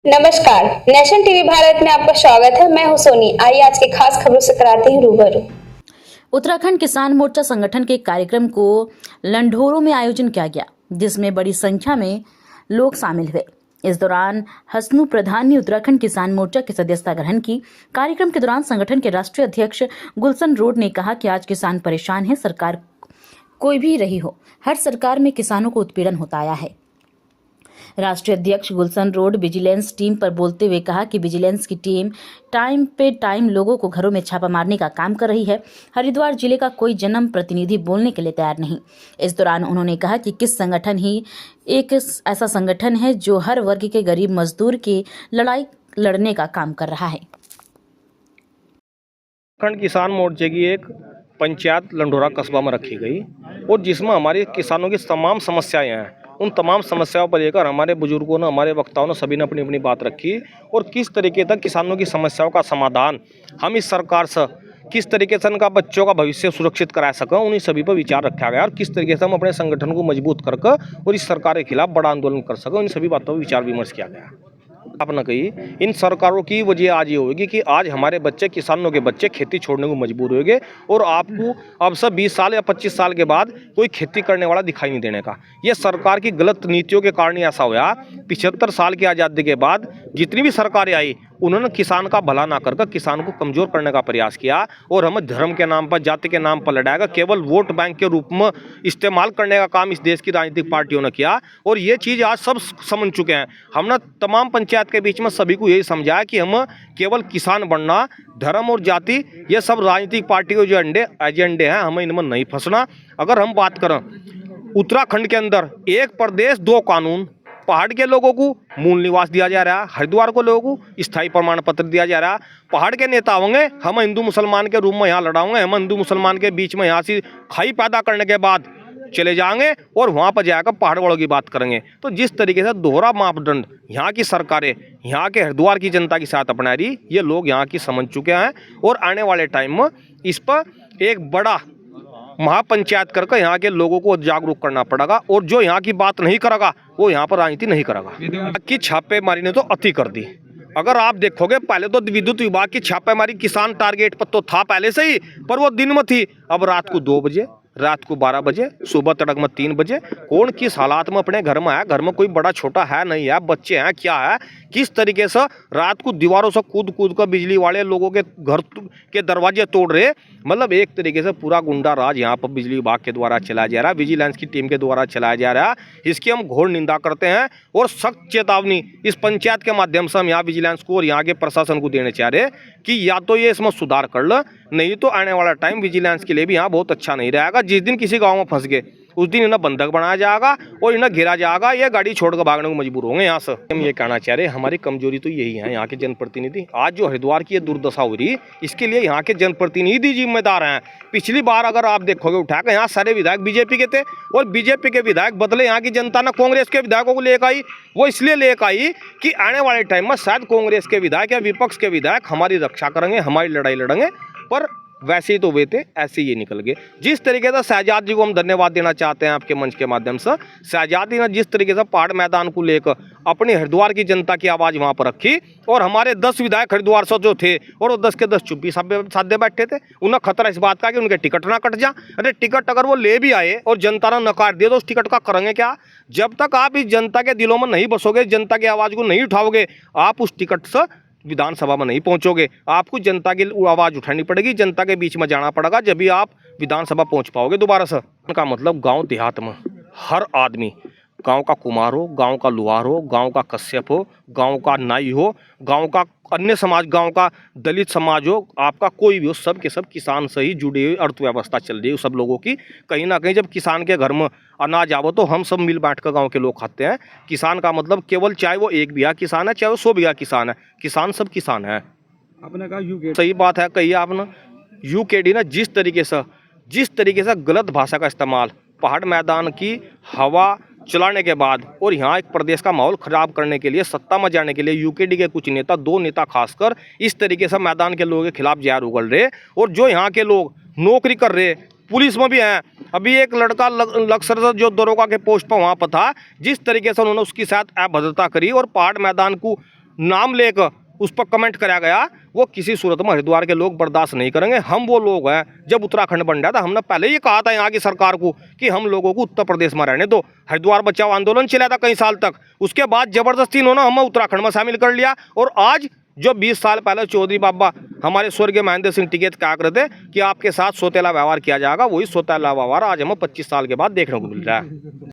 नमस्कार, nation TV Bharat में आपका स्वागत है। मैं हूं सोनी। आइए आज की खास खबरों से कराते हैं रूबरू। उत्तराखंड किसान मोर्चा संगठन के कार्यक्रम को लंढोरों में आयोजन किया गया, जिसमें बड़ी संख्या में लोग शामिल हुए। इस दौरान हसनु प्रधान ने उत्तराखंड किसान मोर्चा की सदस्यता ग्रहण की। कार्यक्रम के दौरान संगठन के राष्ट्रीय अध्यक्ष गुलशन रोड ने कहा कि आज किसान परेशान है, सरकार कोई भी रही हो, हर सरकार में किसानों को उत्पीड़न होता आया है। राष्ट्रीय अध्यक्ष गुलशन रोड विजिलेंस टीम पर बोलते हुए कहा कि विजिलेंस की टीम टाइम पे टाइम लोगों को घरों में छापा मारने का काम कर रही है। हरिद्वार जिले का कोई जन प्रतिनिधि बोलने के लिए तैयार नहीं। इस दौरान उन्होंने कहा कि किस संगठन ही एक ऐसा संगठन है जो हर वर्ग के गरीब मजदूर की लड़ाई लड़ने का काम कर रहा है। उत्तराखंड किसान मोर्चे की एक पंचायत लंढोरा कस्बा में रखी गई और जिसमें हमारे किसानों की तमाम समस्याएं हैं। उन तमाम समस्याओं पर लेकर हमारे बुजुर्गों ने, हमारे वक्ताओं ने, सभी ने अपनी अपनी बात रखी और किस तरीके तक किसानों की समस्याओं का समाधान हम इस सरकार से किस तरीके से उनका बच्चों का भविष्य सुरक्षित करा सकें, उन्हीं सभी पर विचार रखा गया और किस तरीके से हम अपने संगठन को मजबूत करके और इस सरकार के खिलाफ बड़ा आंदोलन कर सकें, उन सभी बातों पर विचार विमर्श किया गया। आपने कही इन सरकारों की वजह आज ये होगी कि आज हमारे बच्चे, किसानों के बच्चे खेती छोड़ने को मजबूर होंगे और आपको अब से 20 साल या 25 साल के बाद कोई खेती करने वाला दिखाई नहीं देने का। ये सरकार की गलत नीतियों के कारण ऐसा हुआ। 75 साल की आज़ादी के बाद जितनी भी सरकारें आई उन्होंने किसान का भला ना करके किसान को कमजोर करने का प्रयास किया और हमें धर्म के नाम पर, जाति के नाम पर लड़ाएगा, केवल वोट बैंक के रूप में इस्तेमाल करने का काम इस देश की राजनीतिक पार्टियों ने किया और ये चीज़ आज सब समझ चुके हैं। हमने तमाम पंचायत के बीच में सभी को यही समझाया कि हम केवल किसान बनना, धर्म और जाति ये सब राजनीतिक पार्टी के जो एजेंडे हैं, हमें इनमें नहीं फंसना। अगर हम बात करें उत्तराखंड के अंदर एक प्रदेश दो कानून, पहाड़ के लोगों को मूल निवास दिया जा रहा है, हरिद्वार को लोगों को स्थायी प्रमाण पत्र दिया जा रहा है। पहाड़ के नेता होंगे, हम हिंदू मुसलमान के रूप में यहाँ लड़ाओगे, हम हिंदू मुसलमान के बीच में यहाँ से खाई पैदा करने के बाद चले जाएंगे और वहाँ पर जाकर पहाड़ वालों की बात करेंगे। तो जिस तरीके से दोहरा मापदंड यहाँ की सरकारें, यहाँ के हरिद्वार की जनता के साथ अपना रही, ये लोग यहाँ की समझ चुके हैं और आने वाले टाइम में इस पर एक बड़ा महापंचायत करके यहाँ के लोगों को जागरूक करना पड़ेगा और जो यहाँ की बात नहीं करेगा वो यहाँ पर राजनीति नहीं करेगा। कि छापेमारी ने तो अति कर दी। अगर आप देखोगे पहले तो विद्युत विभाग की छापेमारी किसान टारगेट पर तो था पहले से ही, पर वो दिन में थी। अब रात को 2 बजे, रात को 12 बजे, सुबह तड़क में 3 बजे, कौन किस हालात में अपने घर में है, घर में कोई बड़ा छोटा है नहीं है, बच्चे हैं क्या है, किस तरीके से रात को दीवारों से कूद कूद कर बिजली वाले लोगों के घर के दरवाजे तोड़ रहे। मतलब एक तरीके से पूरा गुंडा राज यहाँ पर बिजली विभाग के द्वारा चलाया जा रहा है, विजिलेंस की टीम के द्वारा चलाया जा रहा है। इसकी हम घोर निंदा करते हैं और सख्त चेतावनी इस पंचायत के माध्यम से हम यहाँ विजिलेंस को और यहाँ के प्रशासन को देने चाह रहे हैं कि या तो ये इसमें सुधार कर लो, नहीं तो आने वाला टाइम विजिलेंस के लिए भी यहाँ बहुत अच्छा नहीं रहेगा। जिस दिन किसी गाँव में फंस गए उस दिन इन्हें बंधक बनाया जाएगा और इन्हें घेरा जाएगा, ये गाड़ी छोड़कर भागने को मजबूर होंगे यहाँ से। हम ये कहना चाह रहे हैं हमारी कमजोरी तो यही है यहाँ के जनप्रतिनिधि। आज जो हरिद्वार की ये दुर्दशा हो रही, इसके लिए यहाँ के जनप्रतिनिधि जिम्मेदार हैं। पिछली बार अगर आप देखोगे उठाकर यहाँ सारे विधायक बीजेपी के थे और बीजेपी के विधायक बदले यहाँ की जनता ने कांग्रेस के विधायकों को लेकर आई। वो इसलिए लेकर आई कि आने वाले टाइम में शायद कांग्रेस के विधायक या विपक्ष के विधायक हमारी रक्षा करेंगे, हमारी लड़ाई लड़ेंगे, पर वैसे ही तो वे थे, ऐसे ही निकल गए। जिस तरीके से शहजाद जी को हम धन्यवाद देना चाहते हैं आपके मंच के माध्यम से। शहजाद जी ने जिस तरीके से पहाड़ मैदान को लेकर अपनी हरिद्वार की जनता की आवाज़ वहाँ पर रखी और हमारे 10 विधायक हरिद्वार से जो थे और वो 10 के 10 चुप्पी साधे बैठे थे। उन्हें खतरा इस बात का कि उनके टिकट ना कट जा। अरे टिकट अगर वो ले भी आए और जनता ने नकार दिया तो उस टिकट का करेंगे क्या? जब तक आप इस जनता के दिलों में नहीं बसोगे, जनता की आवाज़ को नहीं उठाओगे, आप उस टिकट से विधानसभा में नहीं पहुंचोगे। आपको जनता की आवाज़ उठानी पड़ेगी, जनता के बीच में जाना पड़ेगा, जब भी आप विधानसभा पहुंच पाओगे दोबारा से। उनका मतलब गांव देहात में हर आदमी, गांव का कुम्हार हो, गांव का लुहार हो, गांव का कश्यप हो, गांव का नाई हो, गांव का अन्य समाज, गांव का दलित समाज हो, आपका कोई भी हो, सब के सब किसान से ही जुड़ी हुई अर्थव्यवस्था चल रही है सब लोगों की। कहीं ना कहीं जब किसान के घर में अनाज आवो तो हम सब मिल बांट कर गांव के लोग खाते हैं। किसान का मतलब केवल चाहे वो 1 बीघा किसान है, चाहे वो 100 बीघा किसान है, किसान सब किसान है। आपने कहा सही बात है, कही आपने यूकेडी ने जिस तरीके से गलत भाषा का इस्तेमाल पहाड़ मैदान की हवा चलाने के बाद और यहाँ एक प्रदेश का माहौल खराब करने के लिए, सत्ता में जाने के लिए यूकेडी के कुछ नेता, 2 नेता खासकर इस तरीके से मैदान के लोगों के खिलाफ जहर उगल रहे और जो यहाँ के लोग नौकरी कर रहे, पुलिस में भी हैं। अभी एक लड़का लक्सर से जो दरोगा के पोस्ट पर वहाँ पर था, जिस तरीके से उन्होंने उसके साथ अभद्रता करी और पहाड़ मैदान को नाम लेकर उस पर कमेंट कराया गया, वो किसी सूरत में हरिद्वार के लोग बर्दाश्त नहीं करेंगे। हम वो लोग हैं, जब उत्तराखंड बन रहा था हमने पहले ये कहा था यहाँ की सरकार को कि हम लोगों को उत्तर प्रदेश में रहने दो। हरिद्वार बचाओ आंदोलन चला था कई साल तक, उसके बाद जबरदस्ती इन्होंने हमें उत्तराखंड में शामिल कर लिया। और आज जो 20 साल पहले चौधरी बाबा हमारे स्वर्गीय महेंद्र सिंह टिकैत कहा करते थे कि आपके साथ सौतेला व्यवहार किया जाएगा, वही सौतेला व्यवहार आज हमें 25 साल के बाद देखने को मिल रहा है।